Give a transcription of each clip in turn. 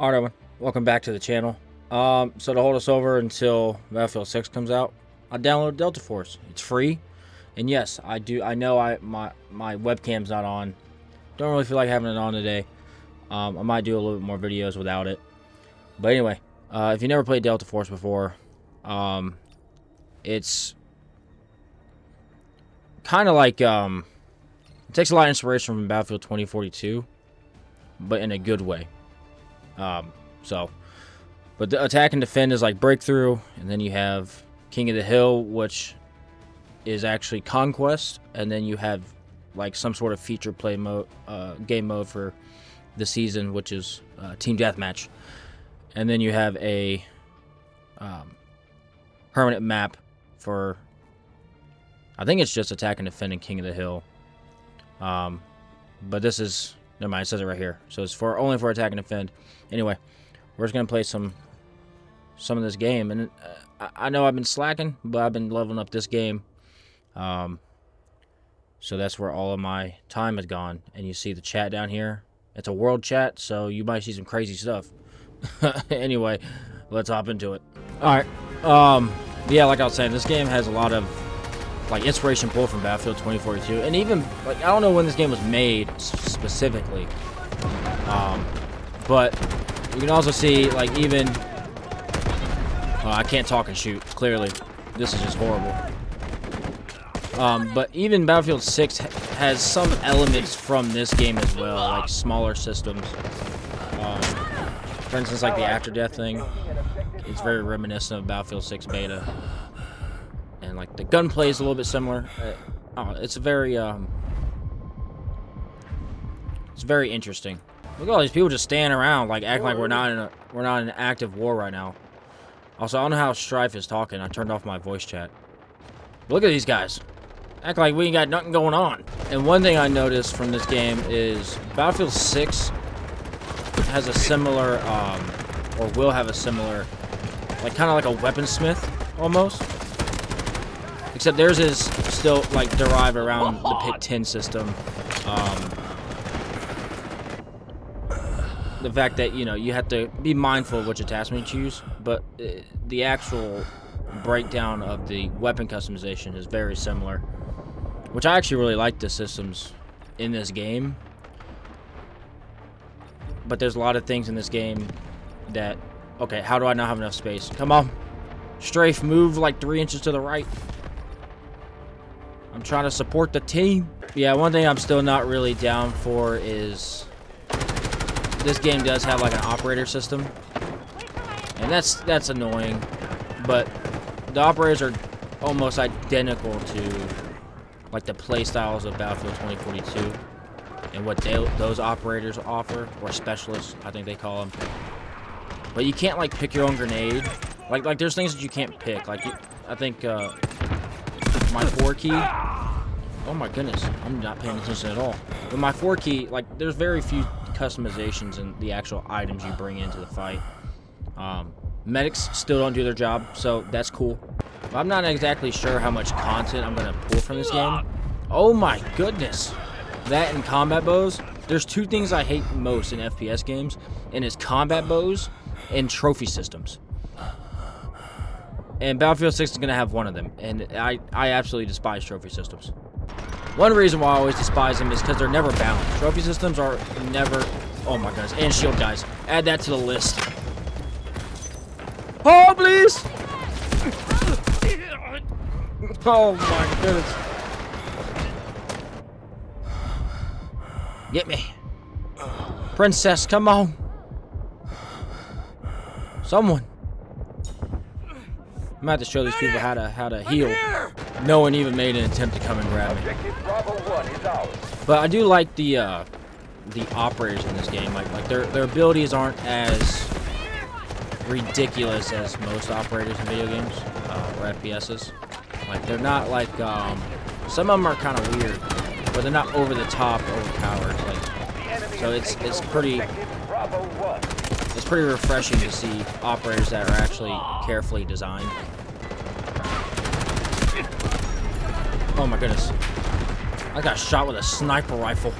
Alright, everyone, welcome back to the channel. So to hold us over until Battlefield 6 comes out, I downloaded Delta Force. It's free, and yes, I know my webcam's not on. Don't really feel like having it on today. I might do a little bit more videos without it. But anyway, if you never played Delta Force before, it's kind of like it takes a lot of inspiration from Battlefield 2042, but in a good way. But the attack and defend is like breakthrough, and then you have King of the Hill, which is actually conquest, and then you have like some sort of feature play mode, game mode for the season, which is team deathmatch, and then you have a permanent map for, I think it's just attack and defend and King of the Hill, but this is, never mind, it says it right here, so it's for only for attack and defend. Anyway, we're just gonna play some of this game, and I know I've been slacking, but I've been leveling up this game, so that's where all of my time has gone. And you see the chat down here, it's a world chat, so you might see some crazy stuff. Anyway, let's hop into it. All right, yeah, like I was saying, this game has a lot of like inspiration pulled from Battlefield 2042, and even like I don't know when this game was made specifically, but you can also see like even I can't talk and shoot, clearly this is just horrible, but even Battlefield 6 has some elements from this game as well, like smaller systems, for instance like the after death thing. It's very reminiscent of Battlefield 6 beta, and like the gunplay is a little bit similar. It's very interesting. Look at all these people just standing around, like acting like we're not in an active war right now. Also, I don't know how Strife is talking. I turned off my voice chat. Look at these guys, act like we ain't got nothing going on. And one thing I noticed from this game is Battlefield 6 has a similar, or will have a similar, like kind of like a weaponsmith almost. Except theirs is still like derived around the Pit 10 system. The fact that, you know, you have to be mindful of which attachment you choose, but the actual breakdown of the weapon customization is very similar, which I actually really like the systems in this game. But there's a lot of things in this game that, okay, how do I not have enough space? Come on, Strafe, move like 3 inches to the right. I'm trying to support the team. Yeah, one thing I'm still not really down for is this game does have like an operator system, and that's annoying, but the operators are almost identical to like the play styles of Battlefield 2042 and what those operators offer, or specialists I think they call them. But you can't like pick your own grenade. Like there's things that you can't pick. Like I think my 4 key. Oh my goodness, I'm not paying attention at all. With my 4 key, like there's very few customizations in the actual items you bring into the fight. Medics still don't do their job, so that's cool. But I'm not exactly sure how much content I'm gonna pull from this game. Oh my goodness, that and combat bows. There's 2 things I hate most in FPS games, and it's combat bows and trophy systems. And Battlefield 6 is gonna have one of them, and I absolutely despise trophy systems. One reason why I always despise them is because they're never balanced. Trophy systems are never... Oh my goodness. And shield guys. Add that to the list. Oh, please! Oh my goodness. Get me. Princess, come on. Someone. I'm gonna have to show these people how to heal. No one even made an attempt to come and grab me. But I do like the operators in this game. Like their abilities aren't as ridiculous as most operators in video games or FPSs. Like they're not like some of them are kind of weird, but they're not over the top, overpowered. Like so it's pretty refreshing to see operators that are actually carefully designed. Oh my goodness. I got shot with a sniper rifle.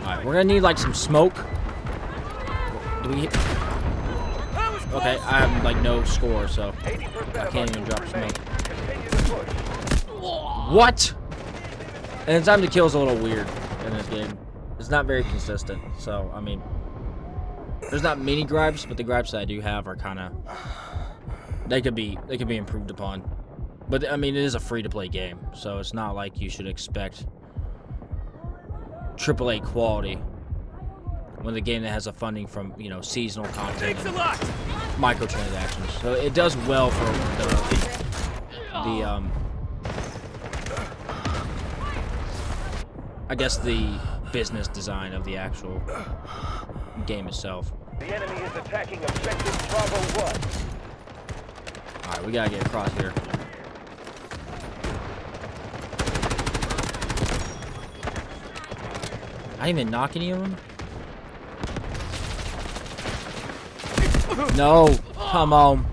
Alright, we're gonna need like some smoke. Do we hit? Okay, I have like no score, so I can't even drop smoke. What? And the time to kill is a little weird in this game. It's not very consistent, so I mean, there's not many gripes, but the gripes that I do have are kind of they could be improved upon. But I mean, it is a free-to-play game, so it's not like you should expect AAA quality when the game that has a funding from, you know, seasonal content and microtransactions. So it does well for the I guess the business design of the actual game itself. The enemy is attacking objective Bravo 1. Alright, we gotta get across here. I didn't even knock any of them? No! Come on.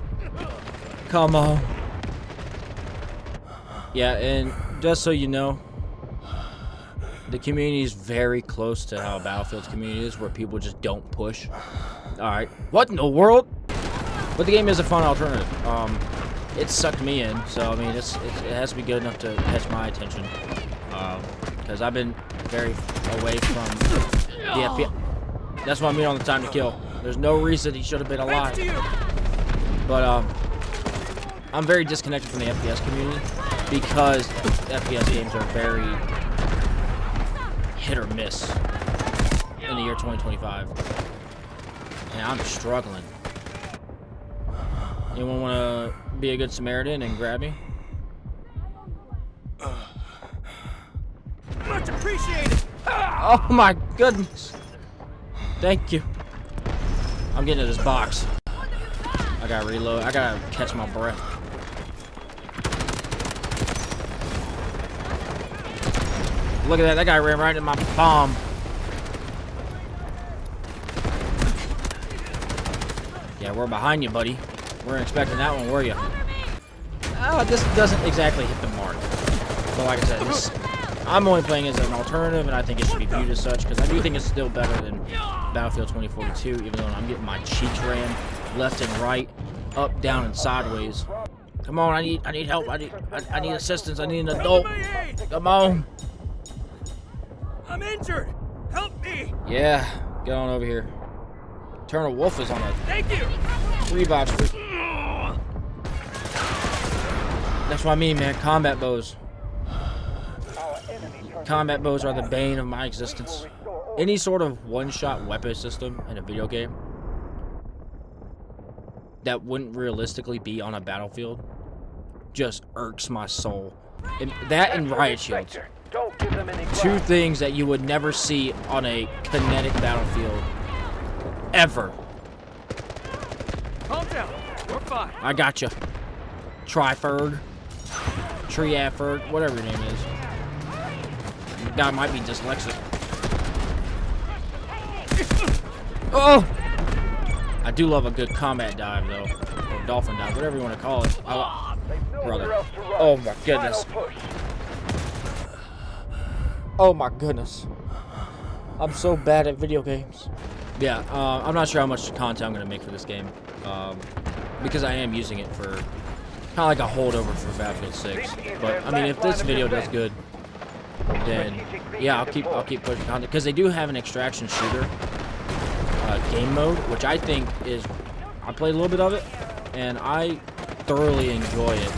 Come on. Yeah, and just so you know, the community is very close to how Battlefield's community is, where people just don't push. Alright. What in the world? But the game is a fun alternative. It sucked me in, so I mean, it has to be good enough to catch my attention. Because I've been very away from the FPS. That's what I mean on the time to kill. There's no reason he should have been alive. But I'm very disconnected from the FPS community because FPS games are very hit or miss in the year 2025. And I'm struggling. Anyone want to be a good Samaritan and grab me? Much appreciated. Oh my goodness. Thank you. I'm getting to this box. I gotta reload. I gotta catch my breath. Look at that. That guy ran right into my bomb. Yeah, we're behind you, buddy. Weren't expecting that one, were you? Oh, this doesn't exactly hit the mark. But like I said, I'm only playing as an alternative, and I think it should be viewed as such, because I do think it's still better than Battlefield 2042, even though I'm getting my cheeks ran left and right, up, down, and sideways. Come on, I need help. I need assistance. I need an adult. Come on. I'm injured. Help me. Yeah, get on over here. Eternal Wolf is on a Thank you. revive streak. That's what I mean, man. Combat bows. Combat bows are the bane of my existence. Any sort of one-shot weapon system in a video game that wouldn't realistically be on a battlefield just irks my soul. And that and riot shields. Two things that you would never see on a kinetic battlefield ever. Calm down. We're fine. I gotcha. Triferg, Triafferg, whatever your name is. Guy might be dyslexic. Oh! I do love a good combat dive, though. Or dolphin dive, whatever you want to call it. Brother. Oh my goodness. Oh my goodness. I'm so bad at video games. Yeah, I'm not sure how much content I'm going to make for this game. Because I am using it for kind of like a holdover for Battlefield 6. But, I mean, if this video does good, then yeah, I'll keep pushing content, because they do have an extraction shooter game mode, which I think is, I played a little bit of it and I thoroughly enjoy it,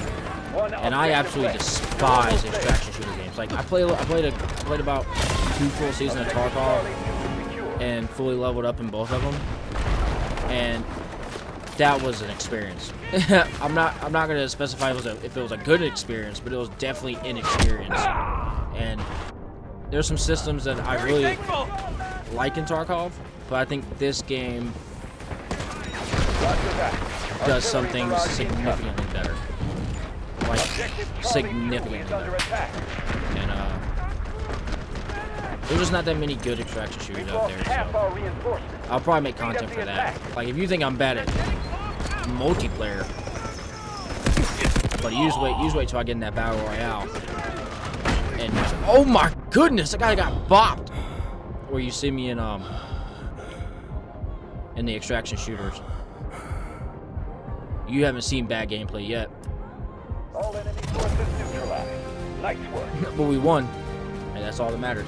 and I absolutely despise extraction shooter games. Like I played about 2 full seasons of Tarkov and fully leveled up in both of them, and that was an experience. I'm not gonna specify if it was a good experience, but it was definitely an experience. And there's some systems that I really like in Tarkov, but I think this game does some things significantly better. Like, significantly better. And, there's just not that many good extraction shooters out there, so I'll probably make content for that. Like, if you think I'm bad at multiplayer, but you just wait till I get in that Battle Royale. And oh my goodness, that guy got bopped. Where you see me in in the extraction shooters. You haven't seen bad gameplay yet. All enemy forces neutralized. Nice work. But we won, and that's all that matters.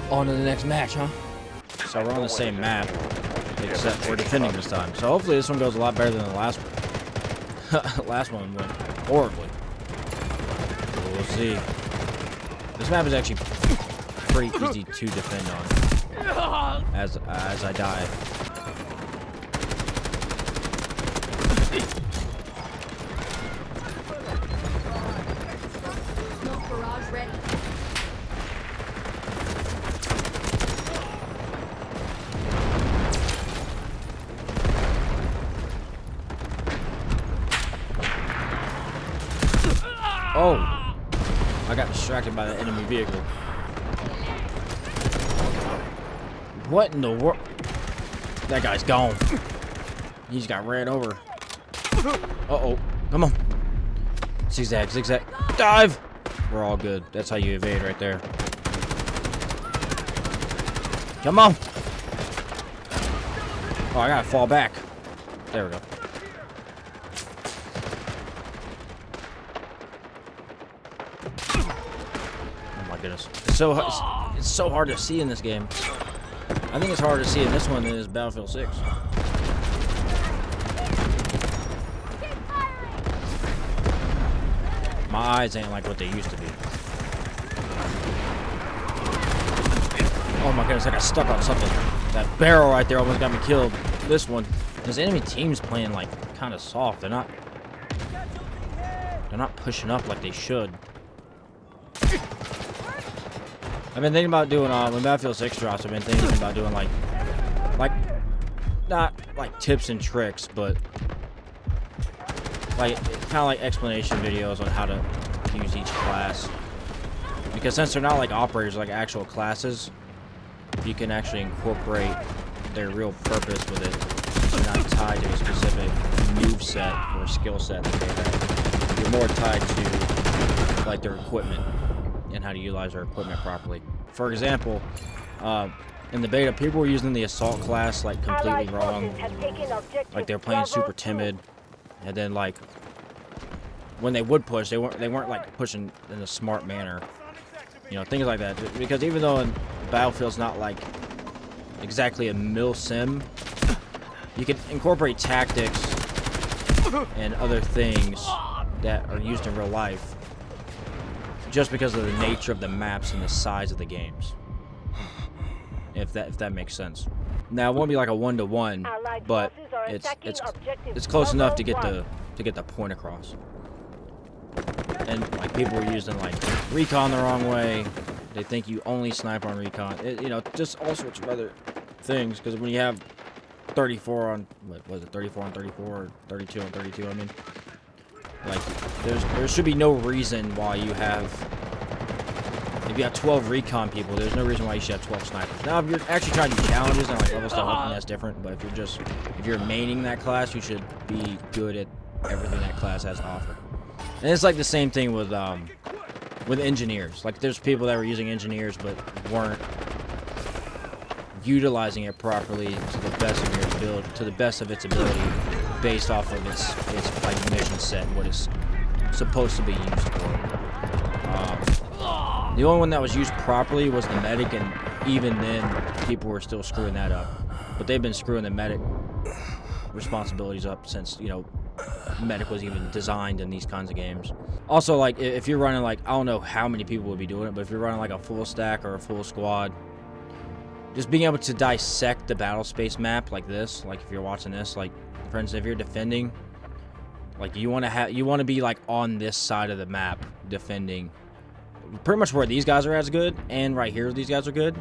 On to the next match, huh? So we're on the same map, except we're defending this time. So hopefully this one goes a lot better than the last one. Last one went horribly. We'll see. This map is actually pretty easy to defend on, as I die. Smoke barrage ready. Oh! I got distracted by the enemy vehicle. What in the world? That guy's gone. He just got ran over. Uh-oh. Come on. Zigzag, zigzag. Dive! We're all good. That's how you evade right there. Come on! Oh, I gotta fall back. There we go. Oh my goodness. It's so hard to see in this game. I think it's harder to see in this one than it is Battlefield 6. My eyes ain't like what they used to be. Oh my goodness, I got stuck on something. That barrel right there almost got me killed. This one. This enemy team's playing like kind of soft. They're not pushing up like they should. I've been thinking about doing when Battlefield 6 drops. I've been thinking about doing like not like tips and tricks, but like kind of like explanation videos on how to use each class. Because since they're not like operators, like actual classes, you can actually incorporate their real purpose with it. You're not tied to a specific move set or skill set that they have. You're more tied to like their equipment and how to utilize their equipment properly. For example, in the beta, people were using the assault class like completely wrong. Like they're playing super timid, and then like when they would push, they weren't like pushing in a smart manner. You know, things like that. Because even though in Battlefield's not like exactly a mil sim, you can incorporate tactics and other things that are used in real life just because of the nature of the maps and the size of the games. If that makes sense. Now it won't be like a 1-to-1, but it's close enough to get the point across. And like people are using like recon the wrong way. They think you only snipe on recon. You know, just all sorts of other things. Because when you have 34 on, what was it, 34 on 34 or 32 on 32? I mean, like there should be no reason why you have. If you have 12 recon people, there's no reason why you should have 12 snipers. Now, if you're actually trying to do challenges and like level stuff, then that's different. But if you're maining that class, you should be good at everything that class has to offer. And it's like the same thing with engineers. Like there's people that were using engineers but weren't utilizing it properly to the best of your ability, to the best of its ability, based off of its like mission set, what it's supposed to be used for. The only one that was used properly was the medic, and even then, people were still screwing that up. But they've been screwing the medic responsibilities up since, you know, medic was even designed in these kinds of games. Also, like, if you're running, like, I don't know how many people would be doing it, but if you're running, like, a full stack or a full squad, just being able to dissect the battle space map like this, like, if you're watching this, like, for instance, if you're defending, like, you want to be, like, on this side of the map defending. Pretty much where these guys are as good, and right here these guys are good.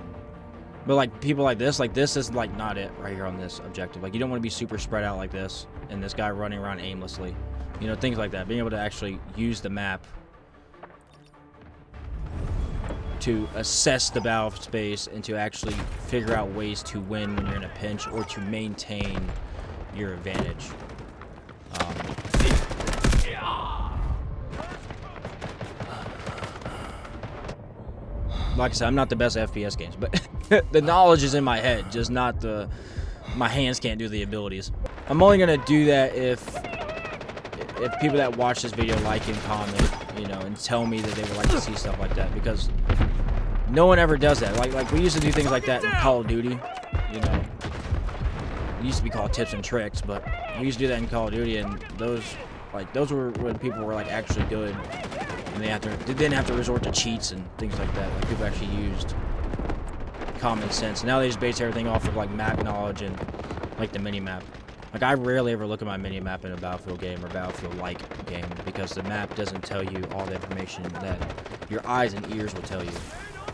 But like people like this is like not it right here on this objective. Like you don't want to be super spread out like this, and this guy running around aimlessly. You know, things like that. Being able to actually use the map to assess the battle space and to actually figure out ways to win when you're in a pinch or to maintain your advantage. Like I said, I'm not the best at FPS games, but the knowledge is in my head, just not the my hands can't do the abilities. I'm only gonna do that if people that watch this video like and comment, you know, and tell me that they would like to see stuff like that, because no one ever does that. Like we used to do things like that in Call of Duty, you know. It used to be called tips and tricks, but we used to do that in Call of Duty, and those were when people were like actually good, and they didn't have to resort to cheats and things like that. Like people actually used common sense. Now they just base everything off of like map knowledge and like the mini map. Like I rarely ever look at my mini map in a Battlefield game or Battlefield-like game, because the map doesn't tell you all the information that your eyes and ears will tell you,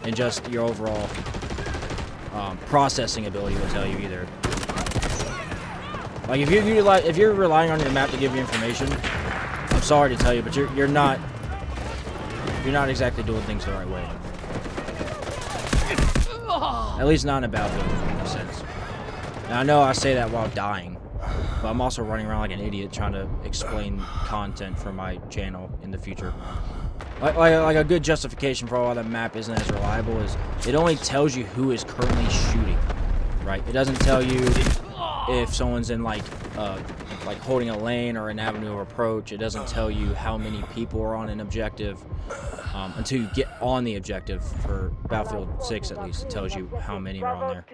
and just your overall processing ability will tell you either. Like if you're relying on your map to give you information, I'm sorry to tell you, but you're not exactly doing things the right way. At least not in a Battlefield sense. Now I know I say that while dying, but I'm also running around like an idiot trying to explain content for my channel in the future. Like a good justification for why the map isn't as reliable is it only tells you who is currently shooting, right? It doesn't tell you if someone's in like holding a lane or an avenue of approach. It doesn't tell you how many people are on an objective until you get on the objective. For Battlefield 6 at least, it tells you how many are on there.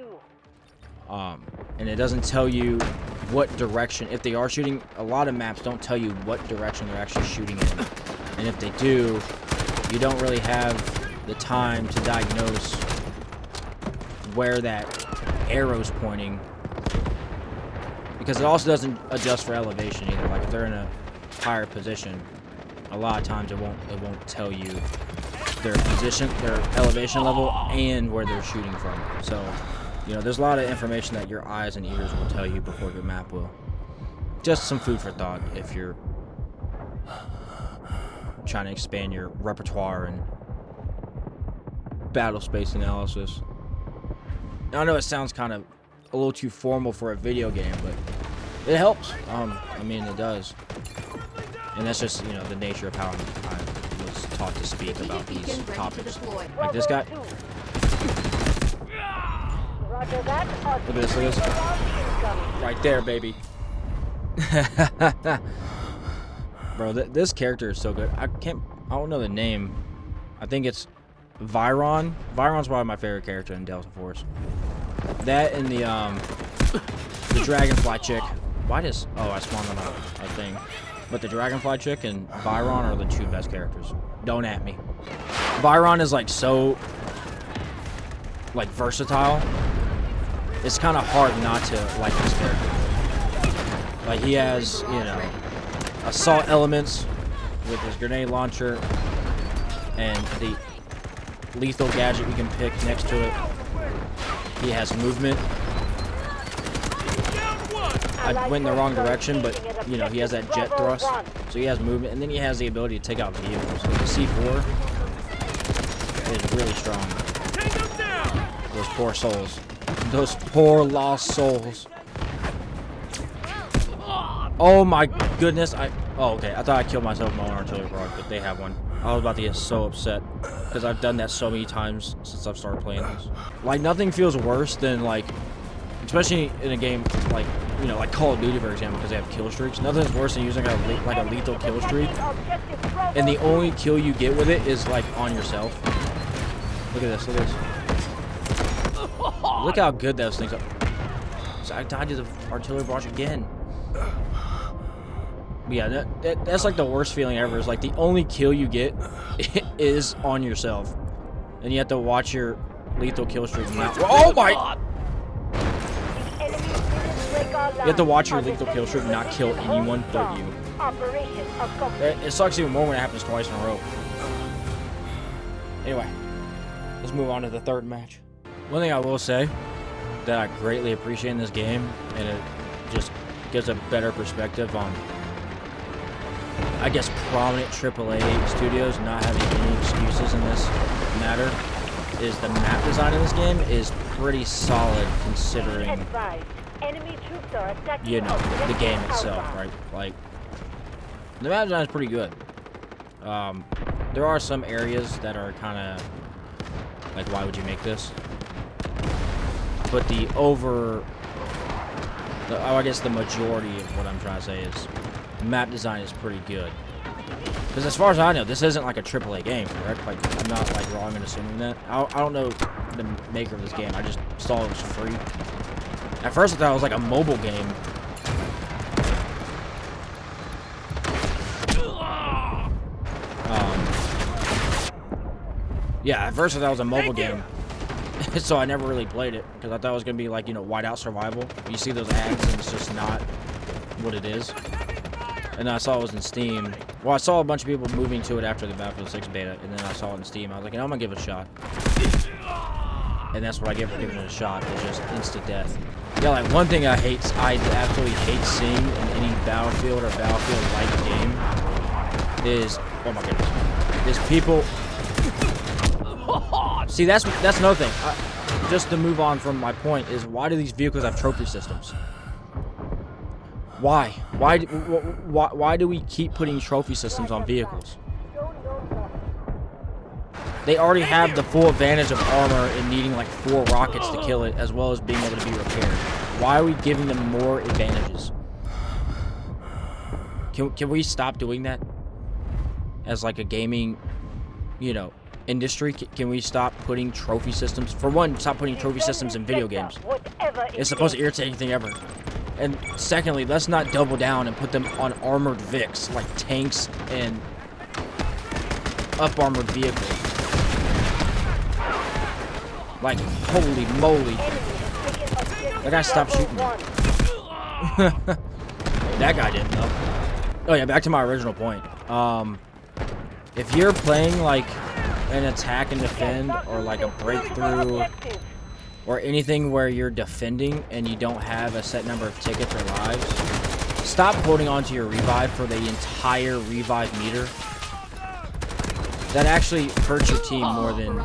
And it doesn't tell you what direction, if they are shooting. A lot of maps don't tell you what direction they're actually shooting in, and if they do, you don't really have the time to diagnose where that arrow's pointing, because it also doesn't adjust for elevation either. Like if they're in a higher position, a lot of times it won't tell you their position, their elevation level, and where they're shooting from. So, you know, there's a lot of information that your eyes and ears will tell you before your map will. Just some food for thought if you're trying to expand your repertoire and battle space analysis. Now, I know it sounds kind of a little too formal for a video game, but it helps. I mean, it does. And that's just, you know, the nature of how I was taught to speak about these topics. Like this guy. Look at this, look at this. Right there, baby. Bro, this character is so good. I don't know the name. I think it's Vyron. Vyron's probably my favorite character in Delta Force. That and the Dragonfly chick. Why does... Oh, I spawned on a thing. But the Dragonfly chick and Vyron are the two best characters. Don't at me. Vyron is like so... like versatile. It's kind of hard not to like this character. Like he has, you know, assault elements with his grenade launcher and the lethal gadget you can pick next to it. He has movement. I went in the wrong direction, but you know, he has that jet thrust, so he has movement, and then he has the ability to take out vehicles. So the C4 is really strong. Those poor souls. Those poor lost souls. Oh my goodness, oh, okay, I thought I killed myself with my own artillery barrage, but they have one. I was about to get so upset, because I've done that so many times since I've started playing this. Like, nothing feels worse than, like, especially in a game like, you know, like Call of Duty, for example, because they have kill streaks. Nothing's worse than using like a lethal kill streak, and the only kill you get with it is, like, on yourself. Look at this, look at this. Look how good those things are. So I died to the artillery barrage again. Yeah, that's like the worst feeling ever. Is like the only kill you get is on yourself, and you have to watch your lethal kill streak. Oh my! You have to watch your lethal kill streak not kill anyone but you. It sucks even more when it happens twice in a row. Anyway, let's move on to the third match. One thing I will say that I greatly appreciate in this game, and it just gives a better perspective on, I guess, prominent AAA studios not having any excuses in this matter, is the map design in this game is pretty solid considering, you know, the game itself, right? Like, the map design is pretty good. There are some areas that are kind of like, why would you make this? But the I guess the majority of what I'm trying to say is the map design is pretty good. Because as far as I know, this isn't like a AAA game, correct? Like, I'm not like wrong in assuming that. I don't know the maker of this game. I just saw it was free. At first, I thought it was like a mobile game. Yeah, at first I thought it was a mobile game. So I never really played it because I thought it was gonna be like, you know, Whiteout Survival. You see those ads and it's just not what it is. And then I saw it was in Steam. Well, I saw a bunch of people moving to it after the Battlefield 6 beta, and then I saw it in Steam. I was like, you know, I'm gonna give it a shot. And that's what I get for giving it a shot. It's just instant death. Yeah, like one thing I absolutely hate seeing in any Battlefield or Battlefield-like game is, oh my goodness, is people. See, that's another thing. Just to move on from my point is, why do these vehicles have trophy systems? Why? Why do we keep putting trophy systems on vehicles? They already have the full advantage of armor and needing like 4 rockets to kill it, as well as being able to be repaired. Why are we giving them more advantages? Can we stop doing that? As like a gaming, you know, industry, can we stop putting trophy systems? For one, stop putting trophy systems in video games. It's supposed to irritate anything ever. And secondly, let's not double down and put them on armored Vics, like tanks and up-armored vehicles. Like, holy moly. That guy stopped shooting me. That guy didn't, though. Oh yeah, back to my original point. If you're playing, like, an attack and defend, or like a breakthrough, or anything where you're defending and you don't have a set number of tickets or lives, stop holding on to your revive for the entire revive meter. That actually hurts your team more than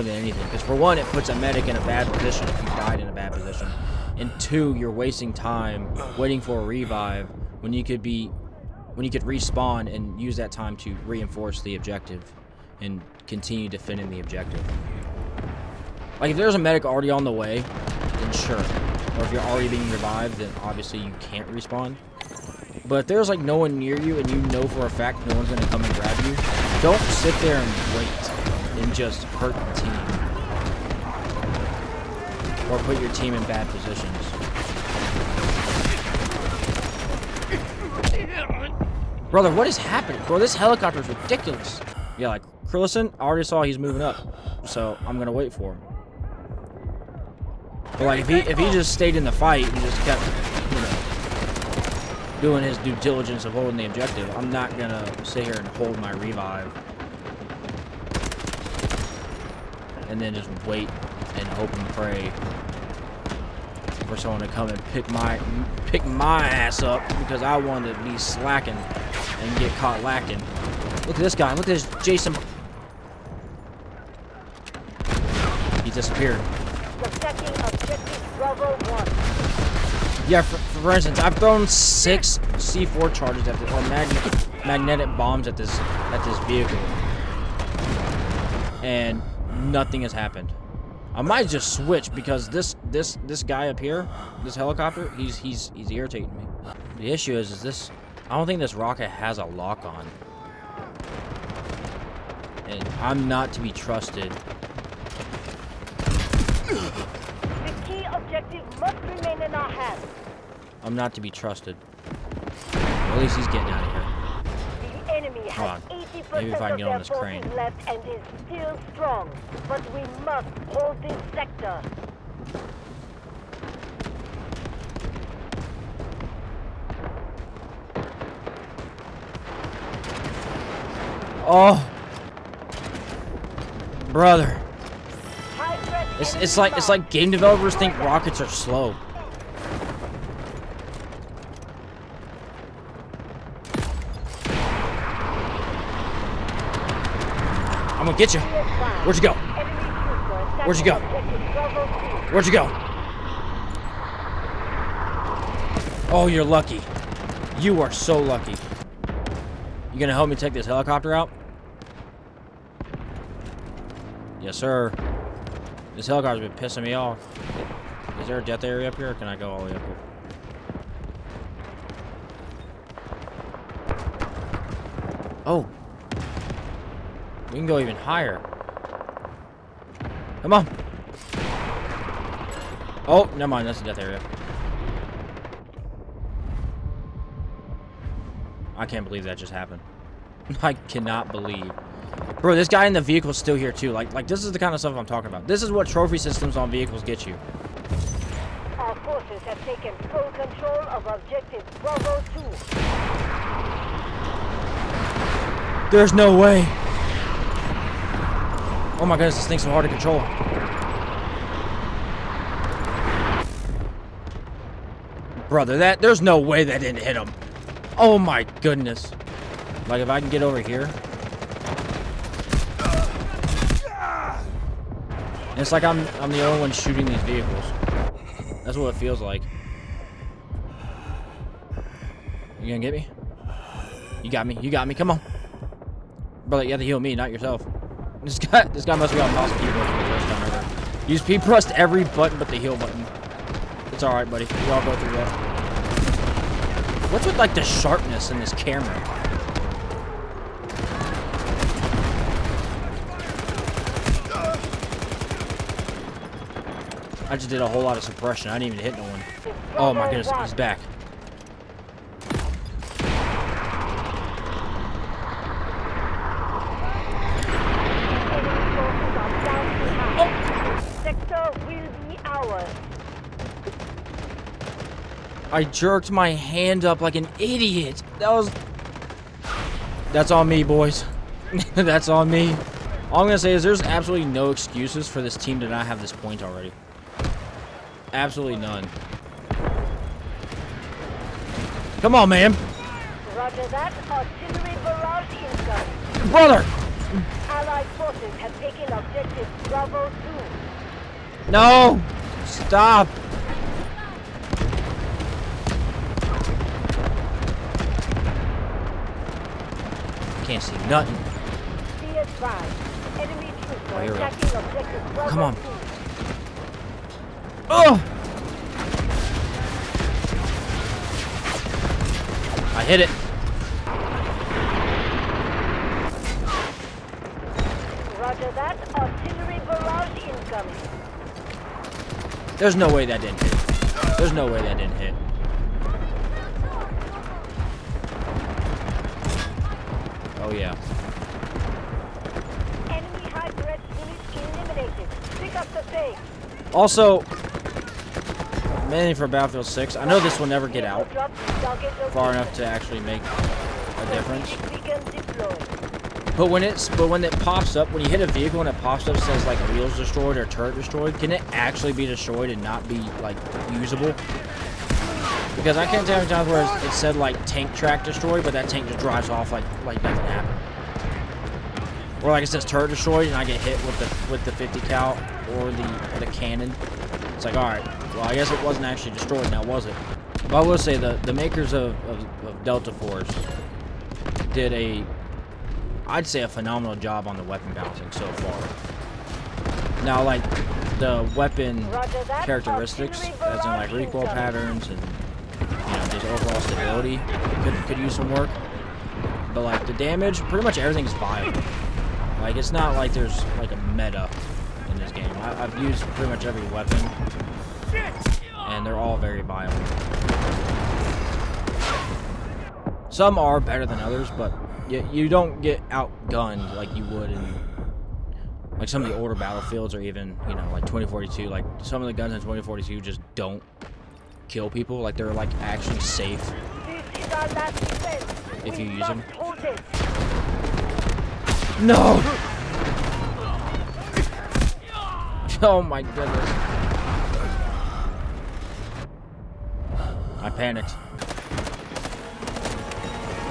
anything. Because for one, it puts a medic in a bad position if you died in a bad position, and 2, you're wasting time waiting for a revive when you could respawn and use that time to reinforce the objective and continue defending the objective. Like, if there's a medic already on the way, then sure. Or if you're already being revived, then obviously you can't respawn. But if there's like no one near you and you know for a fact no one's gonna come and grab you, don't sit there and wait and just hurt the team. Or put your team in bad positions. Brother, what is happening? Bro, this helicopter is ridiculous. Yeah, like, Krillison, I already saw he's moving up. So, I'm gonna wait for him. But, like, if he just stayed in the fight and just kept, you know, doing his due diligence of holding the objective, I'm not gonna sit here and hold my revive. And then just wait and hope and pray for someone to come and pick my ass up because I wanted to be slacking and get caught lacking. Look at this guy. Look at this Jason. He disappeared. Yeah, for instance, I've thrown 6 C4 charges at or magnetic bombs at this vehicle, and nothing has happened. I might just switch because this guy up here, this helicopter, he's irritating me. The issue is this. I don't think this rocket has a lock on, and I'm not to be trusted. The key objective must remain in our hands. I'm not to be trusted. At least he's getting out of here. The enemy has 80% Maybe if I can get on of this their crane. forces left and is still strong, but we must hold this sector. Oh, brother. High threat It's like game developers think rockets are slow. I'm gonna get you. Where'd you go? Where'd you go? Where'd you go? Oh, you're lucky. You are so lucky. You gonna help me take this helicopter out? Yes, sir. This helicopter's been pissing me off. Is there a death area up here, or can I go all the way up here? Oh. We can go even higher. Come on. Oh, never mind. That's the death area. I can't believe that just happened. I cannot believe. Bro, this guy in the vehicle is still here too. Like this is the kind of stuff I'm talking about. This is what trophy systems on vehicles get you. Our forces have taken full control of objective Bravo 2. There's no way. Oh my goodness, this thing's so hard to control. Brother, there's no way that didn't hit him. Oh my goodness. Like if I can get over here. And it's like I'm the only one shooting these vehicles. That's what it feels like. You gonna get me? You got me. You got me. Come on. Brother, you have to heal me, not yourself. This guy must be on mouse and keyboard for the first time ever. He pressed every button but the heal button. It's alright, buddy. We all go through that. What's with like the sharpness in this camera? I just did a whole lot of suppression. I didn't even hit no one. Oh my goodness, he's back. I jerked my hand up like an idiot. That's on me, boys. That's on me. All I'm gonna say is there's absolutely no excuses for this team to not have this point already. Absolutely none. Come on, man. Roger that. Artillery barrage incoming. Brother! Allied forces have taken objective Bravo 2. No! Stop! Can't see nothing. Be advised. Enemy troops are here we go. attacking objective Bravo Come on. 2. Oh! I hit it. Roger that. Artillery barrage incoming. There's no way that didn't hit. There's no way that didn't hit. Oh yeah. Enemy high threat unit eliminated. Pick up the pace. Also, mainly for Battlefield 6, I know this will never get out far enough to actually make a difference. But when it pops up, when you hit a vehicle and it pops up, says like wheels destroyed or turret destroyed, can it actually be destroyed and not be like usable? Because I can't tell you times where it said like tank track destroyed, but that tank just drives off like nothing happened. Or like it says turret destroyed and I get hit with the 50 cal or the cannon. It's like, all right, well I guess it wasn't actually destroyed now, was it? But I will say the makers of Delta Force did I'd say a phenomenal job on the weapon balancing so far. Now, like, the weapon characteristics, as in, like, recoil patterns and, you know, just overall stability could use some work. But, like, the damage, pretty much everything's viable. Like, it's not like there's, like, a meta in this game. I've used pretty much every weapon, and they're all very viable. Some are better than others, but you don't get outgunned like you would in like some of the older battlefields, or even, you know, like 2042. Like some of the guns in 2042 just don't kill people. Like they're like actually safe if you use them. No! Oh my goodness. I panicked.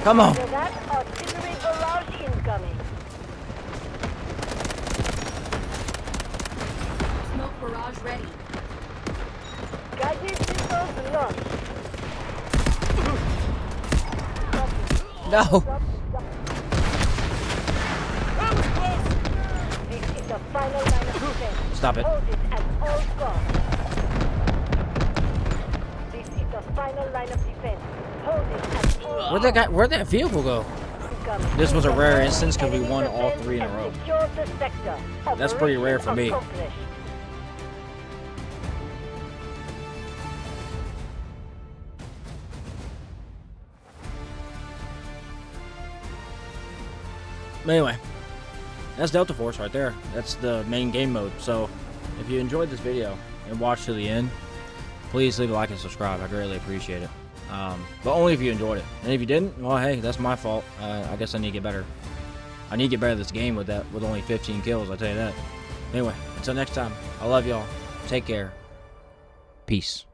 Come on! Artillery barrage incoming. Smoke barrage ready. Guided missiles launched. No! This is the final line of defense. Stop it. Hold it at all costs. This is the final line of defense. Hold it at all costs. Where'd that vehicle go? This was a rare instance because we won all 3 in a row. That's pretty rare for me. But anyway, that's Delta Force right there. That's the main game mode. So if you enjoyed this video and watched to the end, please leave a like and subscribe. I greatly appreciate it. But only if you enjoyed it. And if you didn't, well, hey, that's my fault. I guess I need to get better. I need to get better at this game with only 15 kills, I'll tell you that. Anyway, until next time, I love y'all. Take care. Peace.